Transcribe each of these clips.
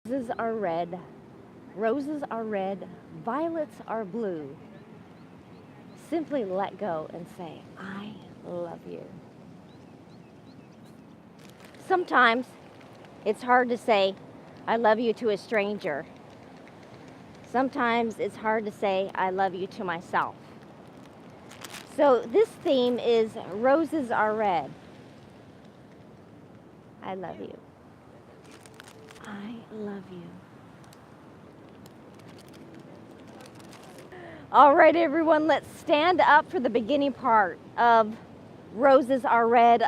Roses are red, roses are red, violets are blue. Simply let go and say, I love you. Sometimes it's hard to say, I love you to a stranger. Sometimes it's hard to say, I love you to myself. So this theme is roses are red. I love you. I love you. All right, everyone, let's stand up for the beginning part of Roses Are Red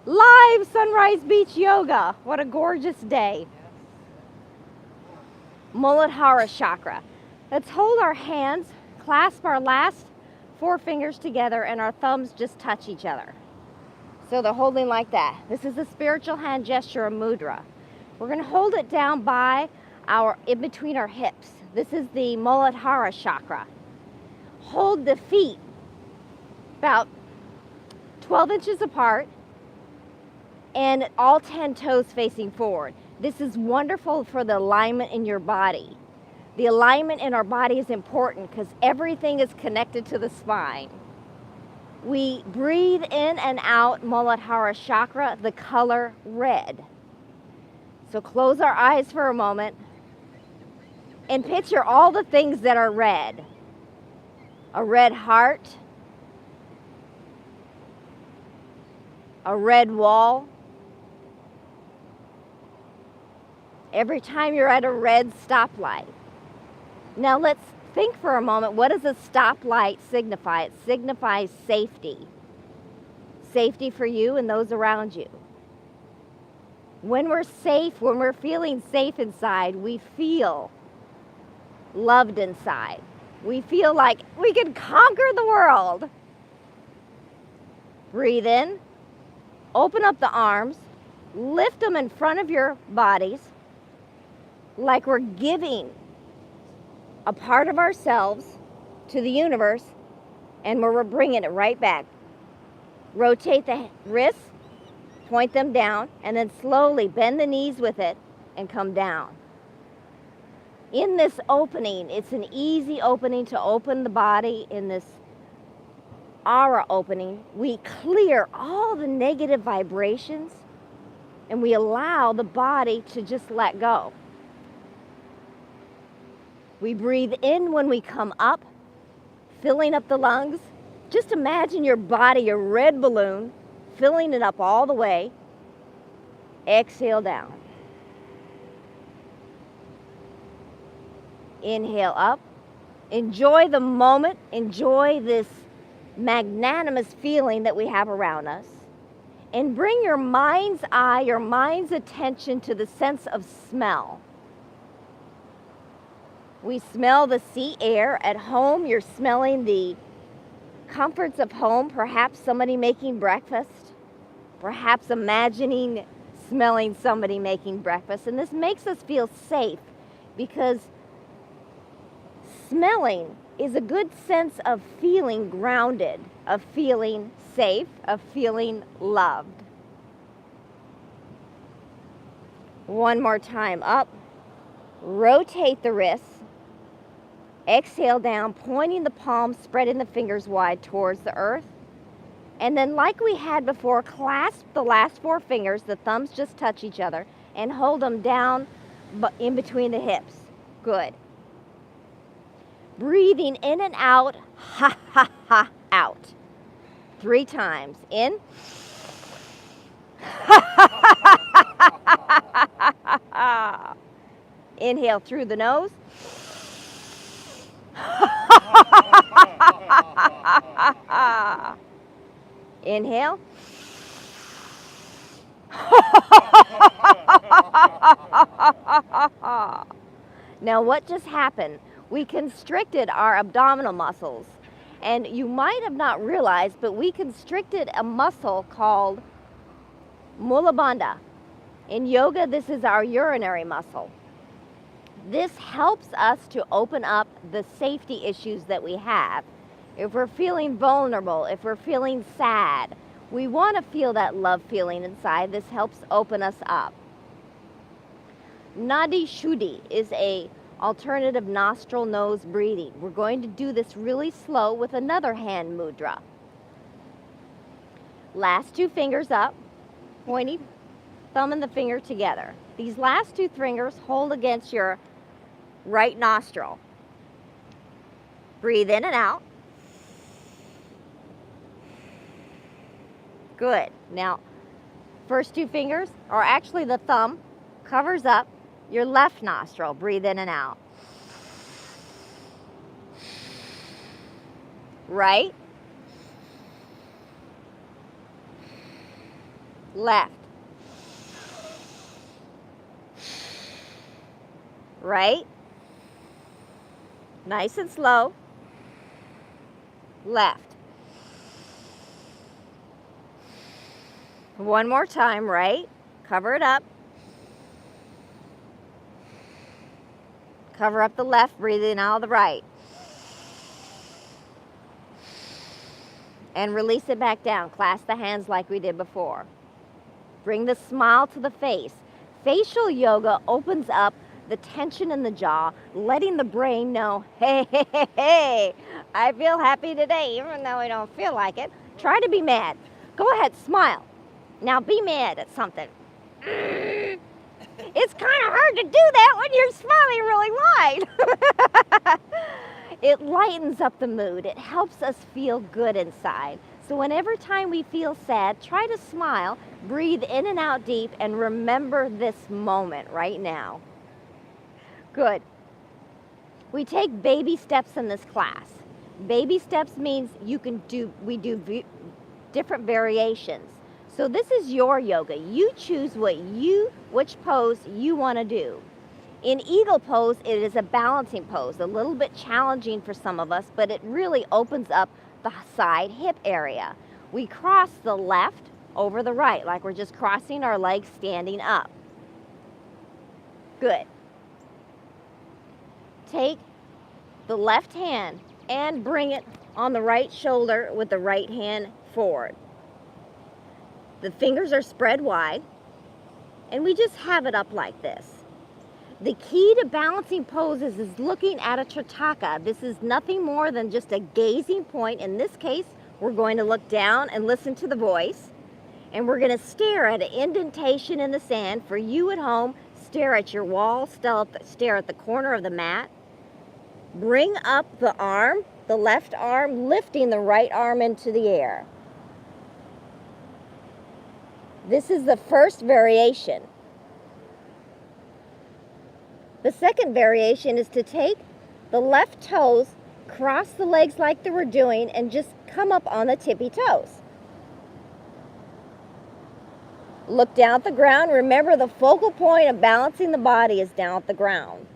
live Sunrise Beach Yoga. What a gorgeous day. Muladhara chakra. Let's hold our hands, clasp our last 4 fingers together, and our thumbs just touch each other. So they're holding like that. This is a spiritual hand gesture, a mudra. We're going to hold it down by in between our hips. This is the Muladhara chakra. Hold the feet about 12 inches apart and all 10 toes facing forward. This is wonderful for the alignment in your body. The alignment in our body is important because everything is connected to the spine. We breathe in and out Muladhara chakra, the color red. So close our eyes for a moment and picture all the things that are red. A red heart, a red wall. Every time you're at a red stoplight. Now let's think for a moment, what does a stoplight signify? It signifies safety. Safety for you and those around you. When we're safe, when we're feeling safe inside, we feel loved inside. We feel like we can conquer the world. Breathe in, open up the arms, lift them in front of your bodies like we're giving a part of ourselves to the universe, and we're bringing it right back. Rotate the wrists, point them down, and then slowly bend the knees with it and come down. In this opening, it's an easy opening to open the body. In this aura opening, we clear all the negative vibrations and we allow the body to just let go. We breathe in when we come up, filling up the lungs. Just imagine your body, a red balloon, filling it up all the way. Exhale down. Inhale up. Enjoy the moment. Enjoy this magnanimous feeling that we have around us. And bring your mind's eye, your mind's attention to the sense of smell. We smell the sea air. At home, you're smelling the comforts of home, perhaps somebody making breakfast, perhaps imagining smelling somebody making breakfast. And this makes us feel safe because smelling is a good sense of feeling grounded, of feeling safe, of feeling loved. One more time, up. Rotate the wrists. Exhale down, pointing the palms, spreading the fingers wide towards the earth. And then like we had before, clasp the last 4 fingers, the thumbs just touch each other, and hold them down in between the hips. Good. Breathing in and out, ha, ha, ha, out. 3 times. In. Inhale through the nose. Inhale. Now what just happened? We constricted our abdominal muscles. And you might have not realized, but we constricted a muscle called Mula Bandha. In yoga, this is our urinary muscle. This helps us to open up the safety issues that we have. If we're feeling vulnerable, if we're feeling sad, we want to feel that love feeling inside. This helps open us up. Nadi Shuddhi is a alternative nostril nose breathing. We're going to do this really slow with another hand mudra. Last two fingers up, pointy thumb and the finger together. These last two fingers hold against your right nostril. Breathe in and out. Good. Now, first two fingers, or actually the thumb, covers up your left nostril. Breathe in and out. Right. Left. Right. Nice and slow. Left. One more time, right? Cover it up. Cover up the left, breathe in out of the right. And release it back down. Clasp the hands like we did before. Bring the smile to the face. Facial yoga opens up the tension in the jaw, letting the brain know, hey, hey, hey, hey, I feel happy today, even though I don't feel like it. Try to be mad. Go ahead, smile. Now be mad at something. It's kind of hard to do that when you're smiling really wide. It lightens up the mood. It helps us feel good inside. So whenever time we feel sad, try to smile, breathe in and out deep, and remember this moment right now. Good. We take baby steps in this class. Baby steps means we do different variations. So this is your yoga. You choose which pose you want to do. In eagle pose, it is a balancing pose, a little bit challenging for some of us, but it really opens up the side hip area. We cross the left over the right, like we're just crossing our legs standing up. Good. Take the left hand and bring it on the right shoulder with the right hand forward. The fingers are spread wide, and we just have it up like this. The key to balancing poses is looking at a tritaka. This is nothing more than just a gazing point. In this case, we're going to look down and listen to the voice, and we're going to stare at an indentation in the sand. For you at home, stare at your wall, stare at the corner of the mat. Bring up the arm, the left arm, lifting the right arm into the air. This is the first variation. The second variation is to take the left toes, cross the legs like they were doing, and just come up on the tippy toes. Look down at the ground. Remember, the focal point of balancing the body is down at the ground.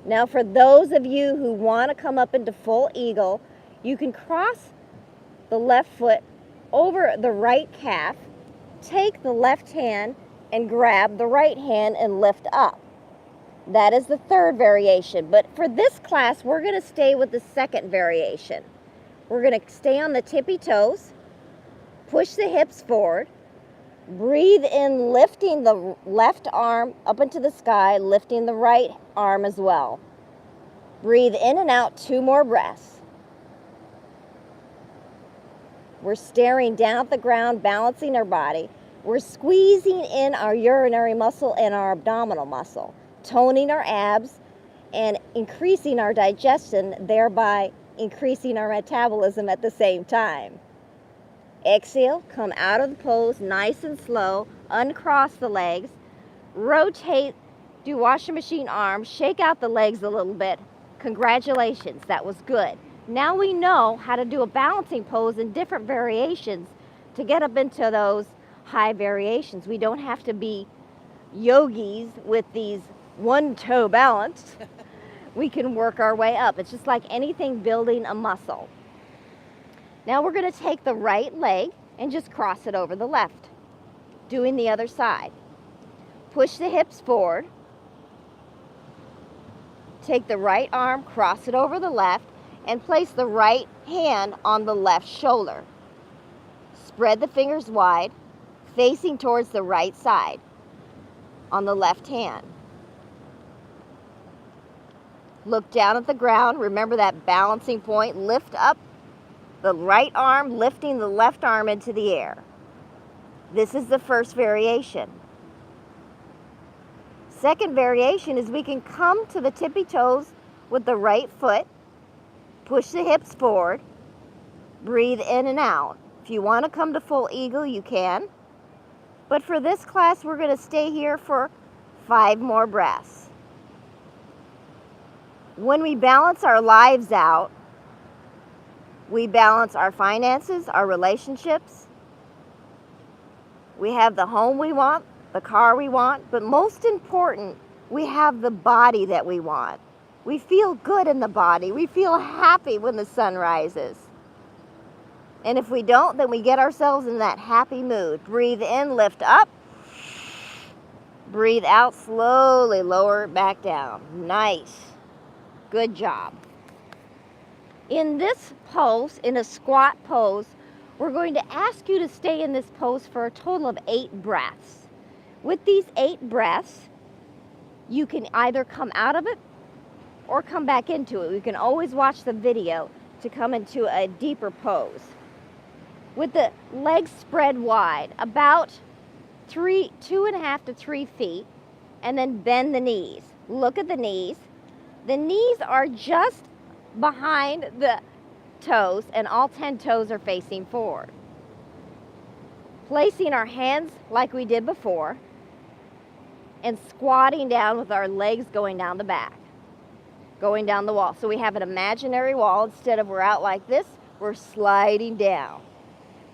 Now, for those of you who want to come up into full eagle, you can cross the left foot over the right calf, take the left hand and grab the right hand and lift up. That is the third variation. But for this class, we're going to stay with the second variation. We're going to stay on the tippy toes, push the hips forward, breathe in, lifting the left arm up into the sky, lifting the right arm as well. Breathe in and out 2 more breaths. We're staring down at the ground, balancing our body. We're squeezing in our urinary muscle and our abdominal muscle, toning our abs and increasing our digestion, thereby increasing our metabolism at the same time. Exhale, come out of the pose nice and slow, uncross the legs, rotate, do washing machine arms, shake out the legs a little bit. Congratulations, that was good. Now we know how to do a balancing pose in different variations to get up into those high variations. We don't have to be yogis with these one-toe balance. We can work our way up. It's just like anything building a muscle. Now we're going to take the right leg and just cross it over the left, doing the other side. Push the hips forward. Take the right arm, cross it over the left, and place the right hand on the left shoulder. Spread the fingers wide, facing towards the right side on the left hand. Look down at the ground. Remember that balancing point. Lift up the right arm, lifting the left arm into the air. This is the first variation. Second variation is we can come to the tippy toes with the right foot, push the hips forward, breathe in and out. If you want to come to full eagle, you can. But for this class, we're going to stay here for 5 more breaths. When we balance our lives out, we balance our finances, our relationships. We have the home we want, the car we want, but most important, we have the body that we want. We feel good in the body. We feel happy when the sun rises. And if we don't, then we get ourselves in that happy mood. Breathe in, lift up. Breathe out, slowly lower it back down. Nice. Good job. In this pose, in a squat pose, we're going to ask you to stay in this pose for a total of 8 breaths. With these 8 breaths, you can either come out of it or come back into it. You can always watch the video to come into a deeper pose. With the legs spread wide, about 2.5 to 3 feet, and then bend the knees. Look at the knees. The knees are just behind the toes, and all 10 toes are facing forward. Placing our hands like we did before, and squatting down with our legs going down the back, going down the wall. So we have an imaginary wall. Instead of we're out like this, we're sliding down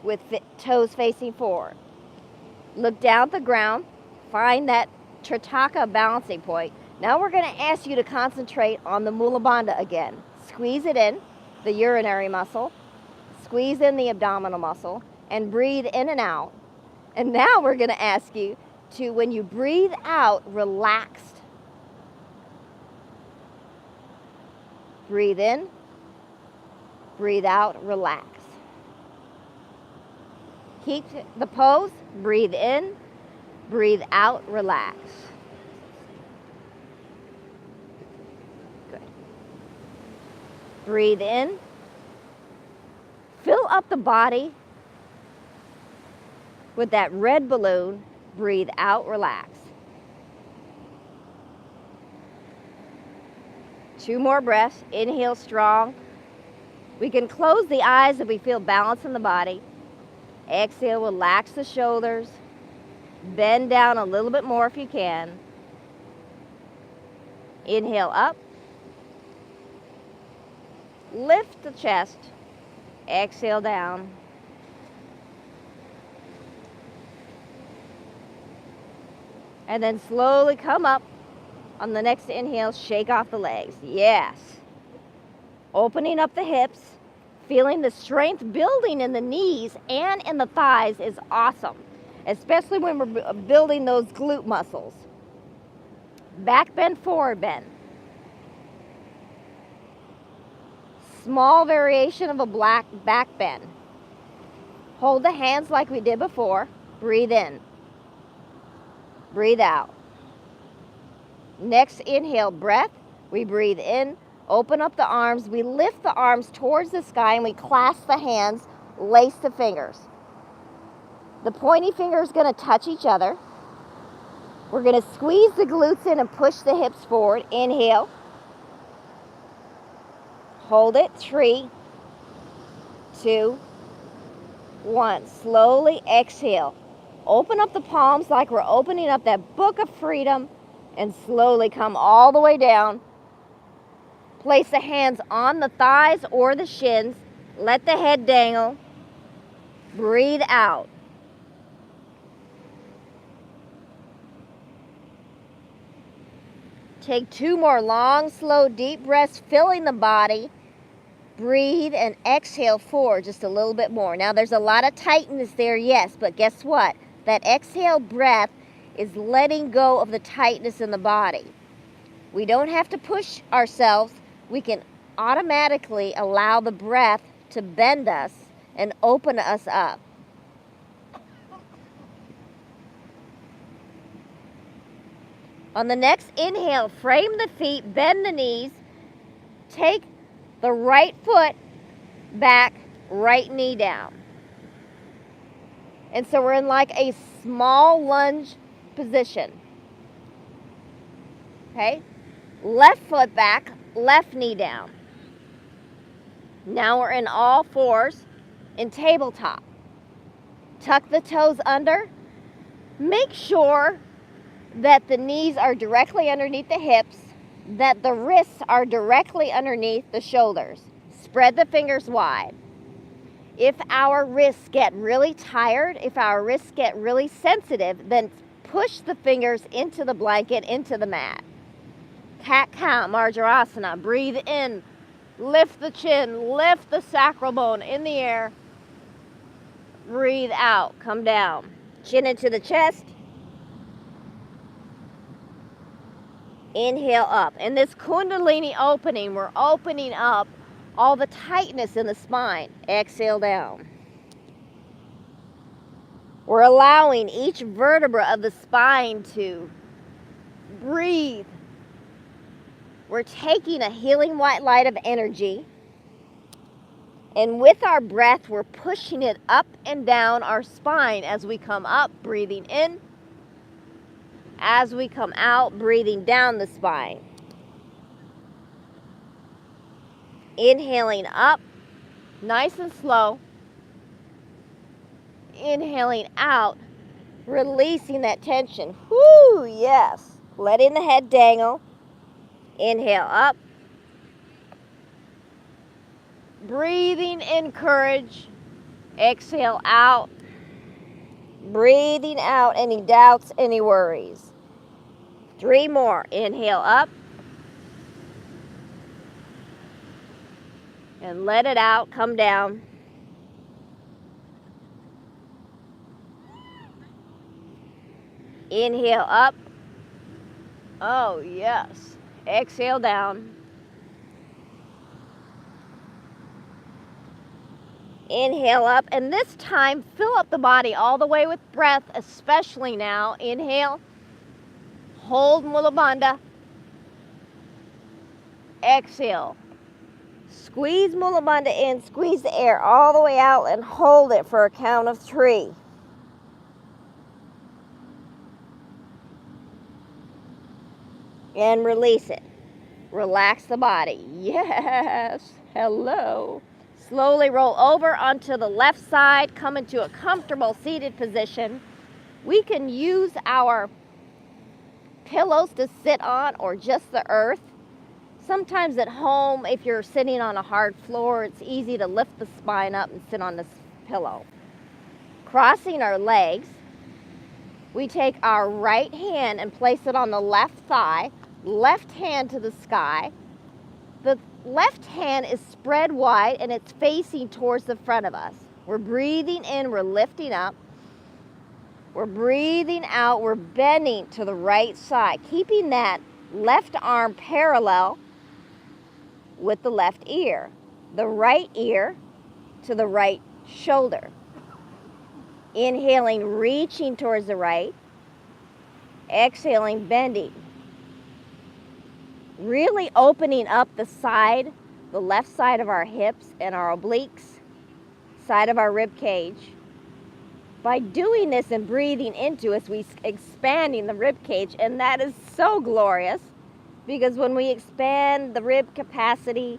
with toes facing forward. Look down at the ground, find that Tritaka balancing point. Now we're going to ask you to concentrate on the Mula Bandha again. Squeeze it in, the urinary muscle, squeeze in the abdominal muscle, and breathe in and out. And now we're going to ask you to, when you breathe out, relaxed. Breathe in, breathe out, relax. Keep the pose, breathe in, breathe out, relax. Good. Breathe in, fill up the body with that red balloon, breathe out, relax. 2 more breaths, inhale strong. We can close the eyes if we feel balance in the body. Exhale, relax the shoulders. Bend down a little bit more if you can. Inhale up. Lift the chest. Exhale down. And then slowly come up. On the next inhale, shake off the legs. Yes. Opening up the hips. Feeling the strength building in the knees and in the thighs is awesome, especially when we're building those glute muscles. Back bend, forward bend. Small variation of a back bend. Hold the hands like we did before. Breathe in. Breathe out. Next inhale, breath. We breathe in. Open up the arms, we lift the arms towards the sky, and we clasp the hands, lace the fingers. The pointy finger is going to touch each other. We're going to squeeze the glutes in and push the hips forward. Inhale. Hold it. 3, 2, 1. Slowly exhale. Open up the palms like we're opening up that book of freedom, and slowly come all the way down. Place the hands on the thighs or the shins. Let the head dangle. Breathe out. Take 2 more long, slow, deep breaths, filling the body. Breathe and exhale forward just a little bit more. Now there's a lot of tightness there, yes, but guess what? That exhale breath is letting go of the tightness in the body. We don't have to push ourselves. We can automatically allow the breath to bend us and open us up. On the next inhale, frame the feet, bend the knees, take the right foot back, right knee down. And so we're in like a small lunge position. Okay? Left foot back, left knee down. Now we're in all fours in tabletop. Tuck the toes under. Make sure that the knees are directly underneath the hips, that the wrists are directly underneath the shoulders. Spread the fingers wide. If our wrists get really tired, if our wrists get really sensitive, then push the fingers into the blanket, into the mat. Cat-cow, Marjarasana. Breathe in. Lift the chin. Lift the sacral bone in the air. Breathe out. Come down. Chin into the chest. Inhale up. In this Kundalini opening, we're opening up all the tightness in the spine. Exhale down. We're allowing each vertebra of the spine to breathe. We're taking a healing white light of energy, and with our breath, we're pushing it up and down our spine as we come up, breathing in. As we come out, breathing down the spine. Inhaling up, nice and slow. Inhaling out, releasing that tension. Whoo, yes. Letting the head dangle. Inhale up. Breathing in courage. Exhale out. Breathing out any doubts, any worries. 3 more. Inhale up. And let it out. Come down. Inhale up. Oh, yes. Exhale down. Inhale up, and this time fill up the body all the way with breath, especially now. Inhale. Hold Mula Bandha. Exhale. Squeeze Mula Bandha in, squeeze the air all the way out, and hold it for a count of 3. And release it. Relax the body. Yes. Hello. Slowly roll over onto the left side. Come into a comfortable seated position. We can use our pillows to sit on or just the earth. Sometimes at home, if you're sitting on a hard floor, it's easy to lift the spine up and sit on this pillow. Crossing our legs, we take our right hand and place it on the left thigh. Left hand to the sky. The left hand is spread wide and it's facing towards the front of us. We're breathing in, we're lifting up. We're breathing out, we're bending to the right side, keeping that left arm parallel with the left ear. The right ear to the right shoulder. Inhaling, reaching towards the right. Exhaling, bending. Really opening up the side, the left side of our hips and our obliques, side of our rib cage. By doing this and breathing into it, we're expanding the rib cage, and that is so glorious because when we expand the rib capacity,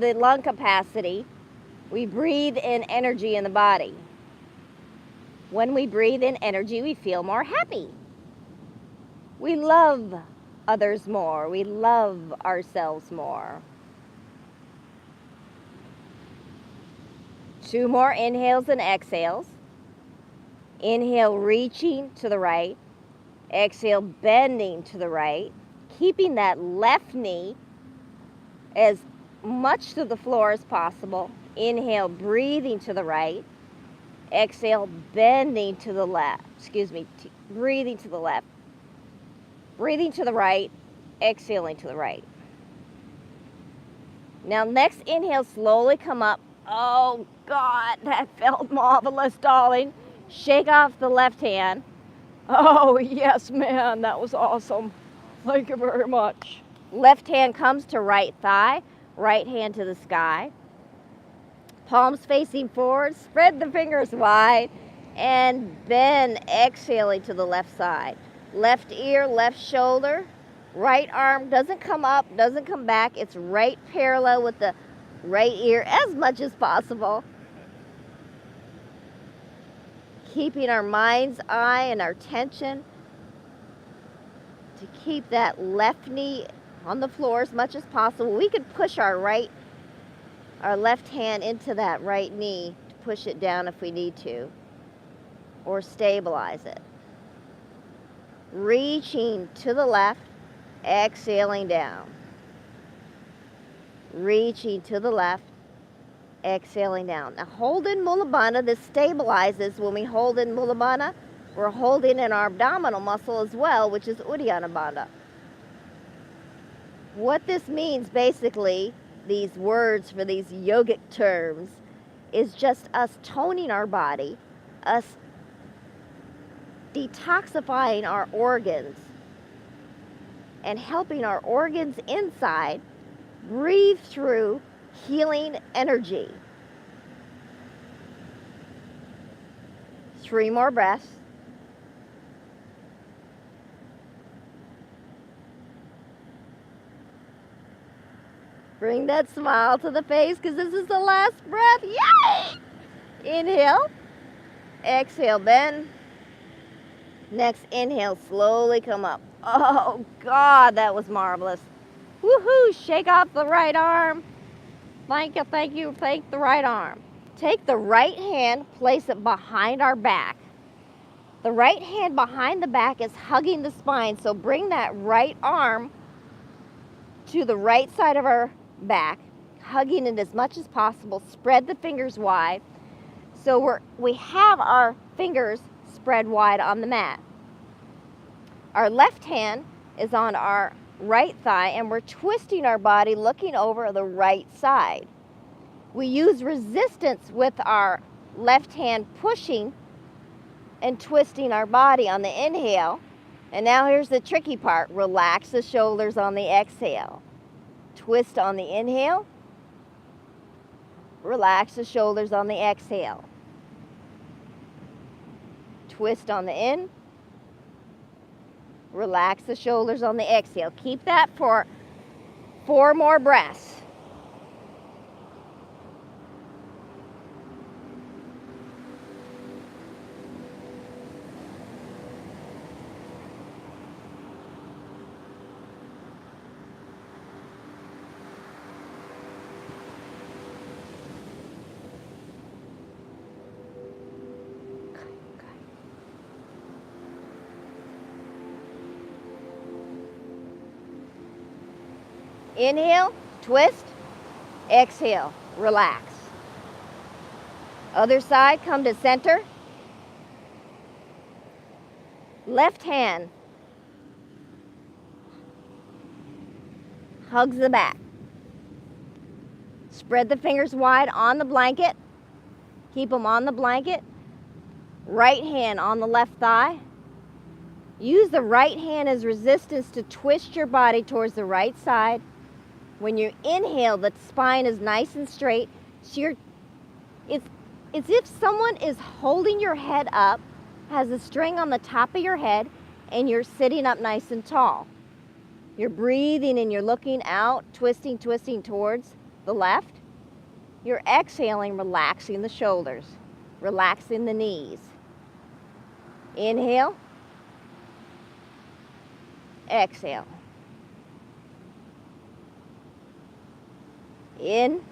the lung capacity, we breathe in energy in the body. When we breathe in energy, we feel more happy. We love others more. We love ourselves more. 2 more inhales and exhales. Inhale, reaching to the right. Exhale, bending to the right. Keeping that left knee as much to the floor as possible. Inhale, breathing to the right. Exhale, bending to the left. Breathing to the left. Breathing to the right, exhaling to the right. Now next inhale, slowly come up. Oh God, that felt marvelous, darling. Shake off the left hand. Oh, yes, man, that was awesome. Thank you very much. Left hand comes to right thigh, right hand to the sky. Palms facing forward, spread the fingers wide, and then exhaling to the left side. Left ear, left shoulder, right arm doesn't come up, doesn't come back. It's right parallel with the right ear as much as possible. Keeping our mind's eye and our tension to keep that left knee on the floor as much as possible. We could push our left hand into that right knee to push it down if we need to, or stabilize it. Reaching to the left, exhaling down. Reaching to the left, exhaling down. Now hold in Mula Bandha. This stabilizes. When we hold in Mula Bandha, we're holding in our abdominal muscle as well, which is Uddiyana Bandha. What this means basically, these words for these yogic terms, is just us toning our body, us detoxifying our organs, and helping our organs inside breathe through healing energy. 3 more breaths. Bring that smile to the face because this is the last breath. Yay! Inhale. Exhale, bend. Next inhale, slowly come up. Oh, God, that was marvelous. Woohoo! Shake off the right arm. Thank you, thank you, thank the right arm. Take the right hand, place it behind our back. The right hand behind the back is hugging the spine, so bring that right arm to the right side of our back, hugging it as much as possible. Spread the fingers wide. So we have our fingers spread wide on the mat. Our left hand is on our right thigh, and we're twisting our body looking over the right side. We use resistance with our left hand pushing and twisting our body on the inhale. And now here's the tricky part. Relax the shoulders on the exhale. Twist on the inhale. Relax the shoulders on the exhale. Twist on the in. Relax the shoulders on the exhale. Keep that for 4 more breaths. Inhale, twist, exhale, relax. Other side, come to center. Left hand hugs the back. Spread the fingers wide on the blanket. Keep them on the blanket. Right hand on the left thigh. Use the right hand as resistance to twist your body towards the right side. When you inhale, the spine is nice and straight. So it's as if someone is holding your head up, has a string on the top of your head, and you're sitting up nice and tall. You're breathing and you're looking out, twisting towards the left. You're exhaling, relaxing the shoulders, relaxing the knees. Inhale. Exhale. In.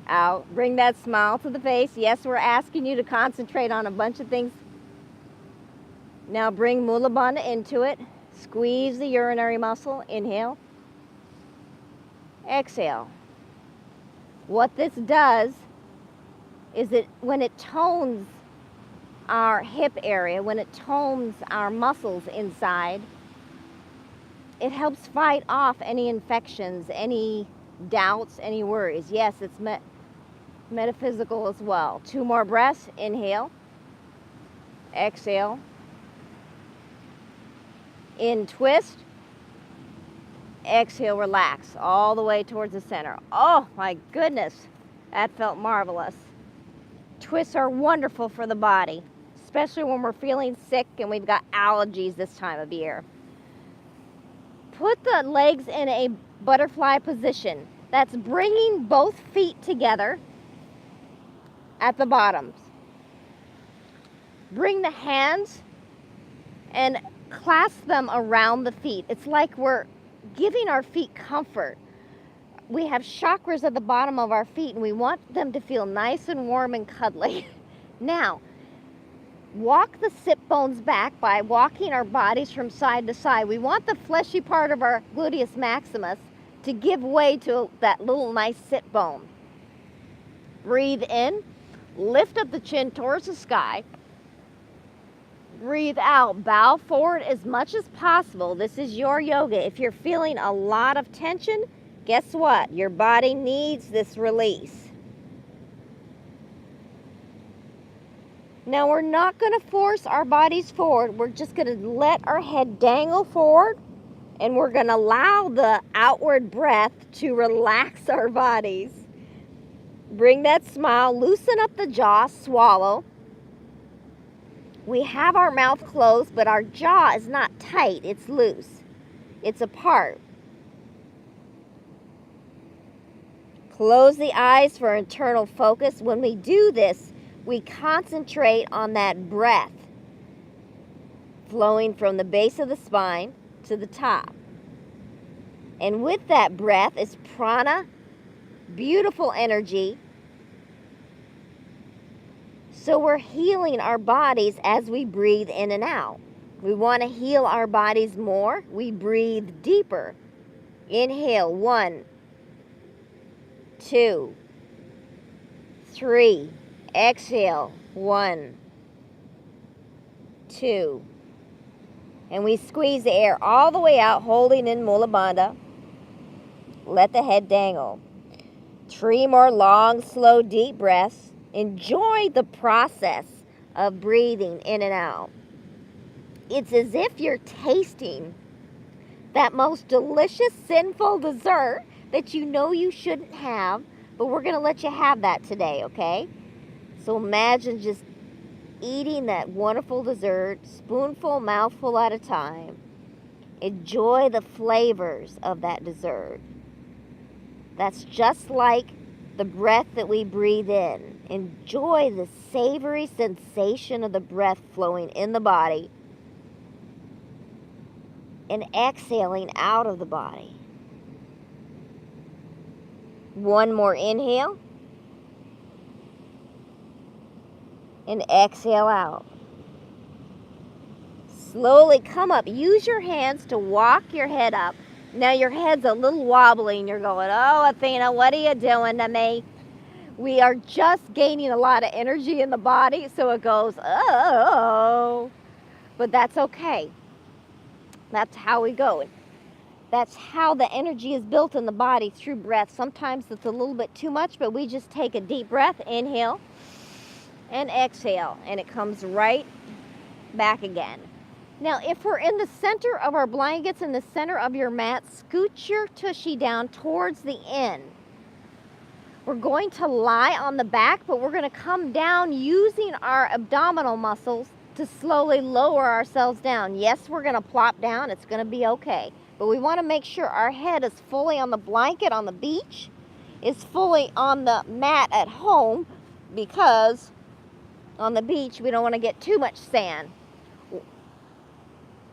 Out. Bring that smile to the face. Yes, we're asking you to concentrate on a bunch of things. Now bring Mula Bandha into it. Squeeze the urinary muscle. Inhale. Exhale. What this does is that when it tones our hip area, when it tones our muscles inside, it helps fight off any infections, any doubts, any worries. Yes, it's metaphysical as well. 2 more breaths. Inhale. Exhale. In, twist. Exhale, relax all the way towards the center. Oh my goodness, that felt marvelous. Twists are wonderful for the body, especially when we're feeling sick and we've got allergies this time of year. Put the legs in a butterfly position. That's bringing both feet together at the bottoms. Bring the hands and clasp them around the feet. It's like we're giving our feet comfort. We have chakras at the bottom of our feet and we want them to feel nice and warm and cuddly. Now, walk the sit bones back by walking our bodies from side to side. We want the fleshy part of our gluteus maximus to give way to that little nice sit bone. Breathe in, lift up the chin towards the sky. Breathe out, bow forward as much as possible. This is your yoga. If you're feeling a lot of tension, guess what? Your body needs this release. Now we're not going to force our bodies forward. We're just going to let our head dangle forward and we're going to allow the outward breath to relax our bodies. Bring that smile, loosen up the jaw, swallow. We have our mouth closed, but our jaw is not tight, it's loose. It's apart. Close the eyes for internal focus. When we do this, we concentrate on that breath flowing from the base of the spine to the top. And with that breath is prana, beautiful energy. So we're healing our bodies as we breathe in and out. We want to heal our bodies more. We breathe deeper. Inhale, 1, 2, 3. Exhale, 1, 2. And we squeeze the air all the way out, holding in Mula Bandha. Let the head dangle. 3 more long, slow, deep breaths. Enjoy the process of breathing in and out. It's as if you're tasting that most delicious, sinful dessert that you know you shouldn't have, but we're going to let you have that today, okay? So imagine just eating that wonderful dessert, spoonful, mouthful at a time. Enjoy the flavors of that dessert. That's just like the breath that we breathe in. Enjoy the savory sensation of the breath flowing in the body and exhaling out of the body. 1 more inhale and exhale out. Slowly come up. Use your hands to walk your head up. Now your head's a little wobbly and you're going, oh, Athena, what are you doing to me? We are just gaining a lot of energy in the body, so it goes, oh. But that's okay. That's how we go. That's how the energy is built in the body through breath. Sometimes it's a little bit too much, but we just take a deep breath, inhale, and exhale, and it comes right back again. Now, if we're in the center of our blankets, in the center of your mat, scoot your tushy down towards the end. We're going to lie on the back, but we're going to come down using our abdominal muscles to slowly lower ourselves down. Yes, we're going to plop down. It's going to be okay. But we want to make sure our head is fully on the blanket on the beach, is fully on the mat at home, because on the beach we don't want to get too much sand.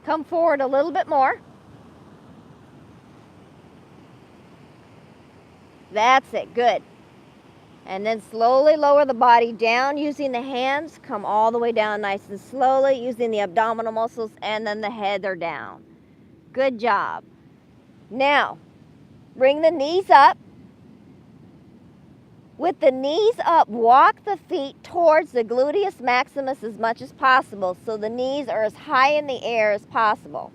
Come forward a little bit more. That's it, good. And then slowly lower the body down using the hands. Come all the way down nice and slowly using the abdominal muscles, and then the head are down. Good job. Now, bring the knees up. With the knees up, walk the feet towards the gluteus maximus as much as possible, so the knees are as high in the air as possible.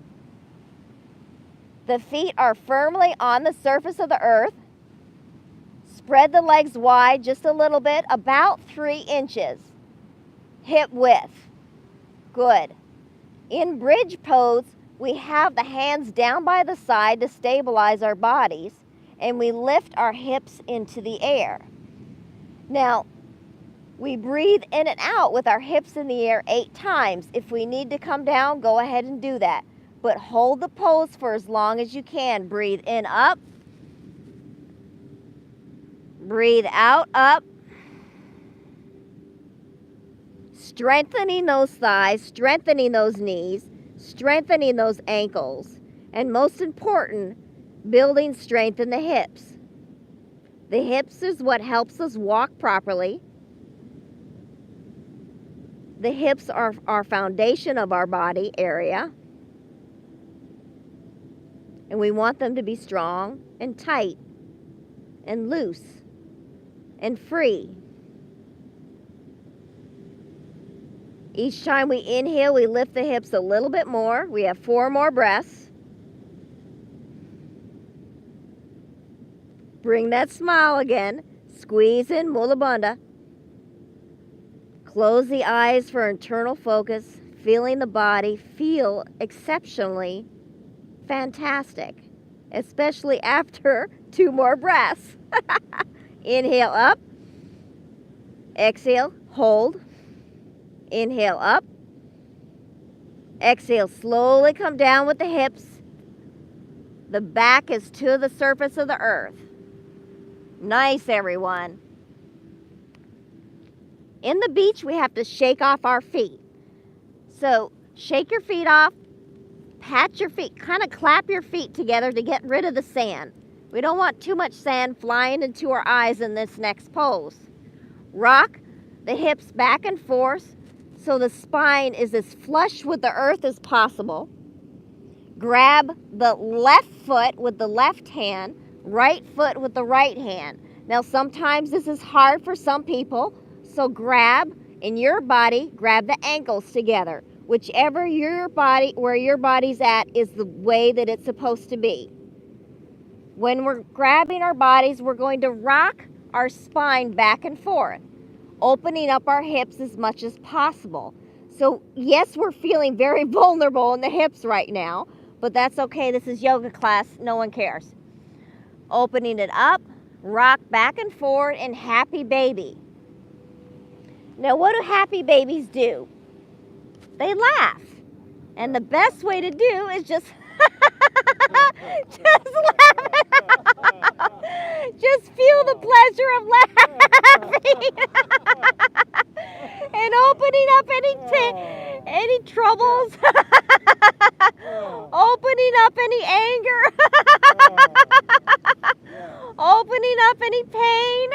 The feet are firmly on the surface of the earth. Spread the legs wide just a little bit, about 3 inches, hip width. Good. In bridge pose, we have the hands down by the side to stabilize our bodies, and we lift our hips into the air. Now, we breathe in and out with our hips in the air 8 times. If we need to come down, go ahead and do that. But hold the pose for as long as you can. Breathe in, up. Breathe out, up. Strengthening those thighs, strengthening those knees, strengthening those ankles, and most important, building strength in the hips. The hips is what helps us walk properly. The hips are our foundation of our body area, and we want them to be strong and tight and loose and free. Each time we inhale, we lift the hips a little bit more. We have 4 more breaths. Bring that smile again. Squeeze in Mula Bandha. Close the eyes for internal focus. Feeling the body feel exceptionally fantastic, especially after 2 more breaths. Inhale up. Exhale, hold. Inhale up. Exhale, slowly come down with the hips. The back is to the surface of the earth. Nice, everyone. In the beach, we have to shake off our feet. So shake your feet off, pat your feet, kind of clap your feet together to get rid of the sand. We don't want too much sand flying into our eyes in this next pose. Rock the hips back and forth so the spine is as flush with the earth as possible. Grab the left foot with the left hand, right foot with the right hand. Now sometimes this is hard for some people, so grab in your body, grab the ankles together. Whichever where your body's at is the way that it's supposed to be. When we're grabbing our bodies, we're going to rock our spine back and forth, opening up our hips as much as possible. So yes, we're feeling very vulnerable in the hips right now, but that's okay. This is yoga class. No one cares. Opening it up, rock back and forth, and happy baby. Now, what do happy babies do? They laugh. And the best way to do is just laugh. Just feel the pleasure of laughing. And opening up any troubles. Opening up any anger. Opening up any pain.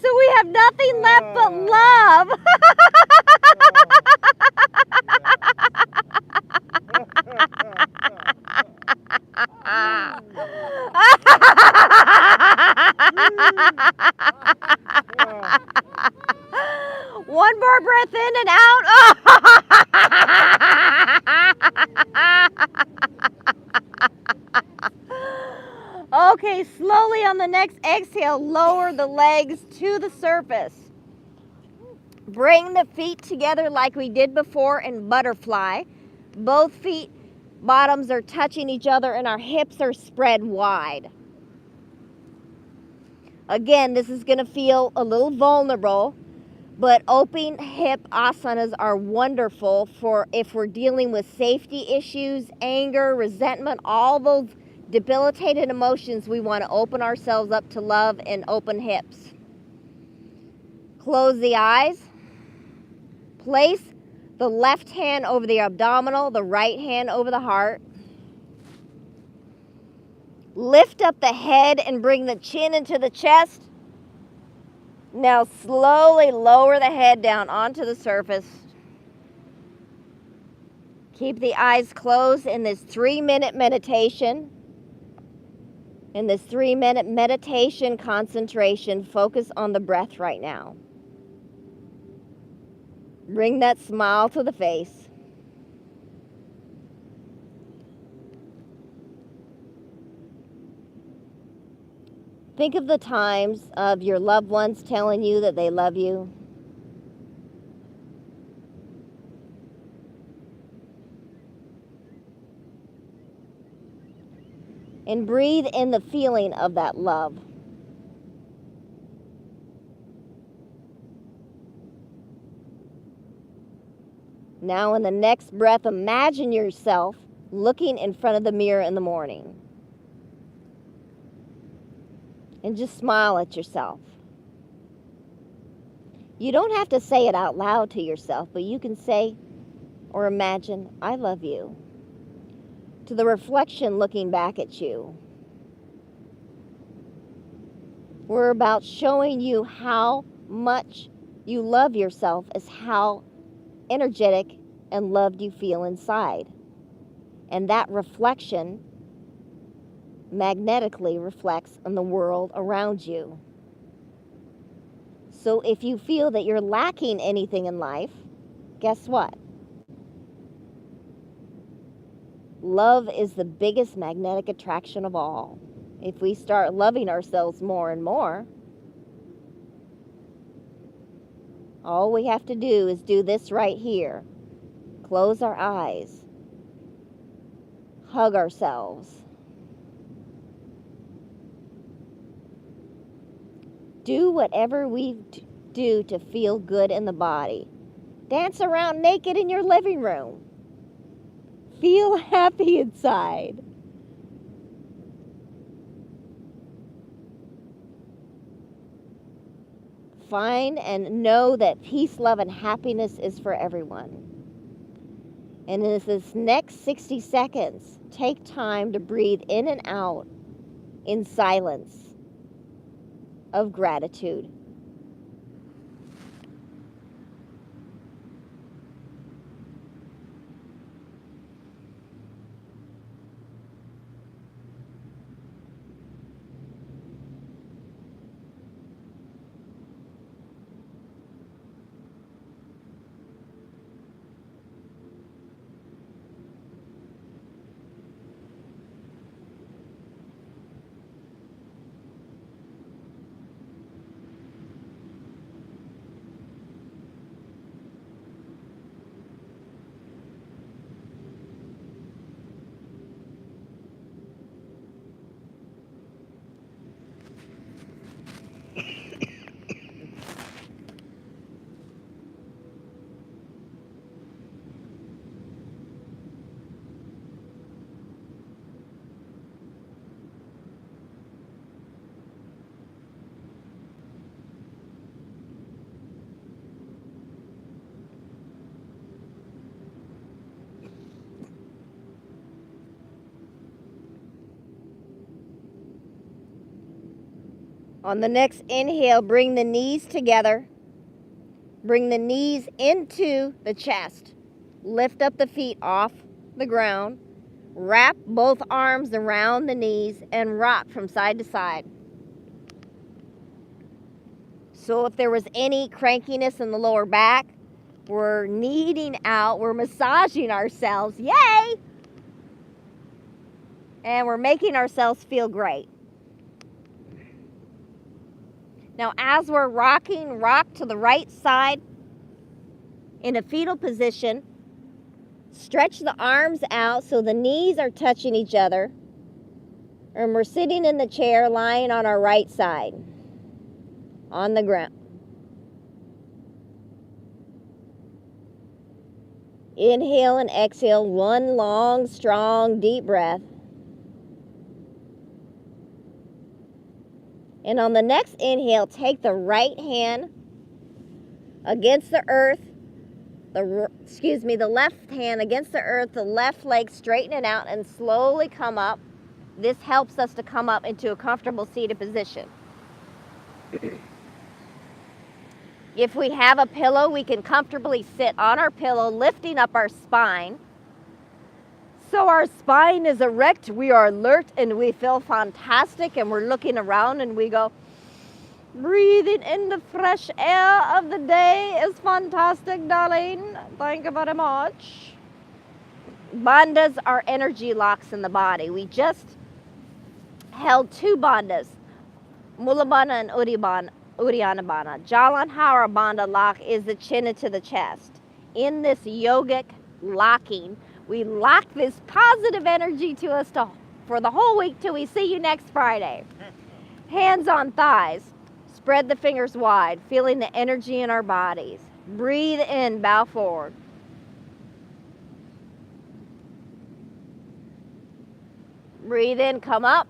So we have nothing left but love. One more breath in and out. Okay, slowly on the next exhale, lower the legs to the surface. Bring the feet together like we did before in butterfly. Both feet bottoms are touching each other and our hips are spread wide. Again, this is going to feel a little vulnerable, but open hip asanas are wonderful for if we're dealing with safety issues, anger, resentment, all those debilitated emotions. We want to open ourselves up to love and open hips. Close the eyes. Place the left hand over the abdominal, the right hand over the heart. Lift up the head and bring the chin into the chest. Now slowly lower the head down onto the surface. Keep the eyes closed in this 3-minute meditation. In this 3-minute meditation concentration, focus on the breath right now. Bring that smile to the face. Think of the times of your loved ones telling you that they love you. And breathe in the feeling of that love. Now in the next breath, imagine yourself looking in front of the mirror in the morning. And just smile at yourself. You don't have to say it out loud to yourself, but you can say or imagine, I love you. To the reflection looking back at you. We're about showing you how much you love yourself as how energetic and loved you feel inside. And that reflection magnetically reflects on the world around you. So if you feel that you're lacking anything in life, guess what? Love is the biggest magnetic attraction of all. If we start loving ourselves more and more, all we have to do is do this right here. Close our eyes. Hug ourselves. Do whatever we do to feel good in the body. Dance around naked in your living room. Feel happy inside. Find and know that peace, love, and happiness is for everyone. And in this next 60 seconds, take time to breathe in and out in silence of gratitude. On the next inhale, bring the knees together. Bring the knees into the chest. Lift up the feet off the ground. Wrap both arms around the knees and rock from side to side. So if there was any crankiness in the lower back, we're kneading out, we're massaging ourselves, yay! And we're making ourselves feel great. Now, as we're rocking, rock to the right side in a fetal position. Stretch the arms out so the knees are touching each other. And we're sitting in the chair, lying on our right side, on the ground. Inhale and exhale, one long, strong, deep breath. And on the next inhale, take the right hand against the earth, the left hand against the earth, the left leg, straighten it out and slowly come up. This helps us to come up into a comfortable seated position. If we have a pillow, we can comfortably sit on our pillow, lifting up our spine. So our spine is erect, we are alert, and we feel fantastic, and we're looking around and we go, breathing in the fresh air of the day is fantastic, darling. Thank you very much. Bandhas are energy locks in the body. We just held two bandhas, Mula Bandha and Uddiyana Bandha. Jalandhara Bandha lock is the chin into the chest. In this yogic locking, we lock this positive energy to us to for the whole week till we see you next Friday. Hands on thighs. Spread the fingers wide, feeling the energy in our bodies. Breathe in, bow forward. Breathe in, come up.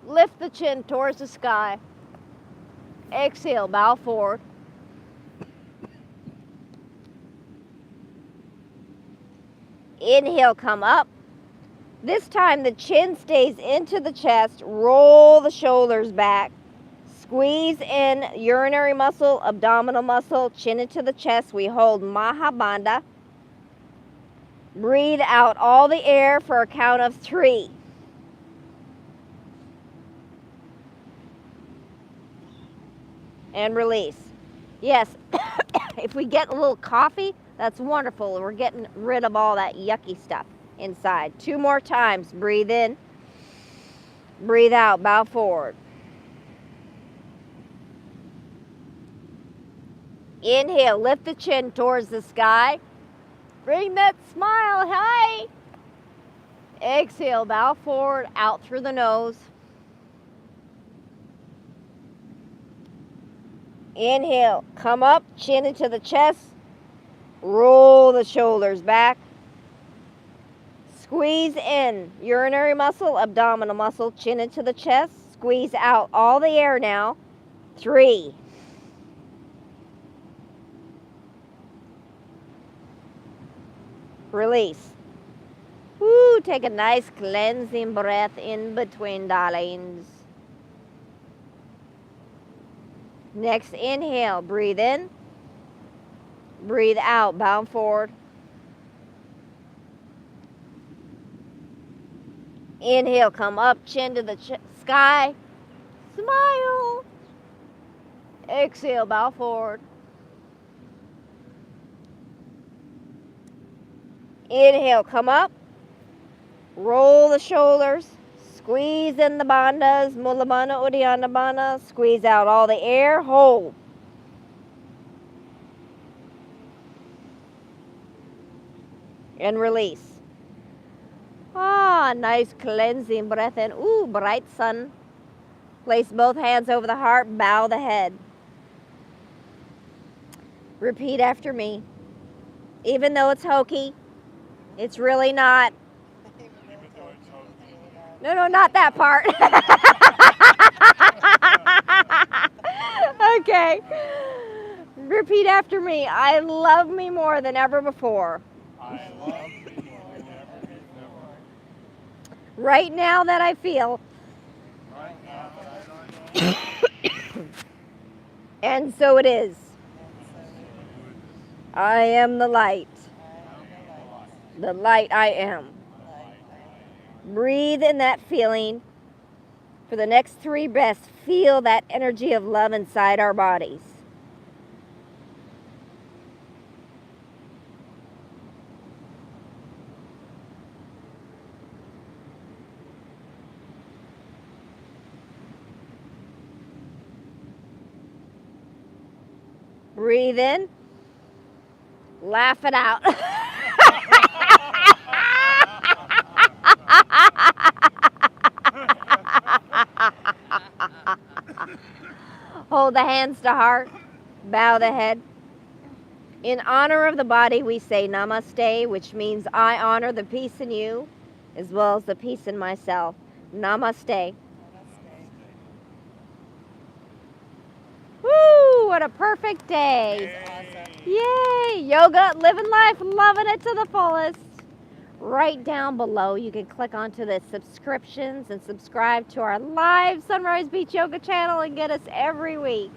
Lift the chin towards the sky. Exhale, bow forward. Inhale, come up. This time the chin stays into the chest. Roll the shoulders back. Squeeze in urinary muscle, abdominal muscle, chin into the chest. We hold Mahabandha. Breathe out all the air for a count of 3. And release. Yes, if we get a little coffee, that's wonderful. We're getting rid of all that yucky stuff inside. 2 more times. Breathe in. Breathe out. Bow forward. Inhale. Lift the chin towards the sky. Bring that smile high. Exhale. Bow forward. Out through the nose. Inhale. Come up. Chin into the chest. Roll the shoulders back. Squeeze in urinary muscle, abdominal muscle, chin into the chest. Squeeze out all the air now. 3. Release. Woo, take a nice cleansing breath in between, darlings. Next inhale, breathe in. Breathe out, bow forward. Inhale, come up, chin to the sky. Smile. Exhale, bow forward. Inhale, come up. Roll the shoulders. Squeeze in the bandhas, Mula Bandha, Uddiyana Bandha. Squeeze out all the air. Hold. And release. Ah, nice cleansing breath in. Ooh, bright sun. Place both hands over the heart. Bow the head. Repeat after me. Even though it's hokey, it's really not. No, not that part. Okay. Repeat after me. I love me more than ever before. I love me more than ever before. Right now that I feel. Right now that I know. And so it is. I am the light. The light I am. Breathe in that feeling. For the next 3 breaths, feel that energy of love inside our bodies. Breathe in. Laugh it out. Hold the hands to heart. Bow the head. In honor of the body, we say namaste, which means I honor the peace in you as well as the peace in myself. Namaste. Woo! What a perfect day. Yay! Yoga, living life, loving it to the fullest. Right down below, you can click onto the subscriptions and subscribe to our live Sunrise Beach Yoga channel and get us every week.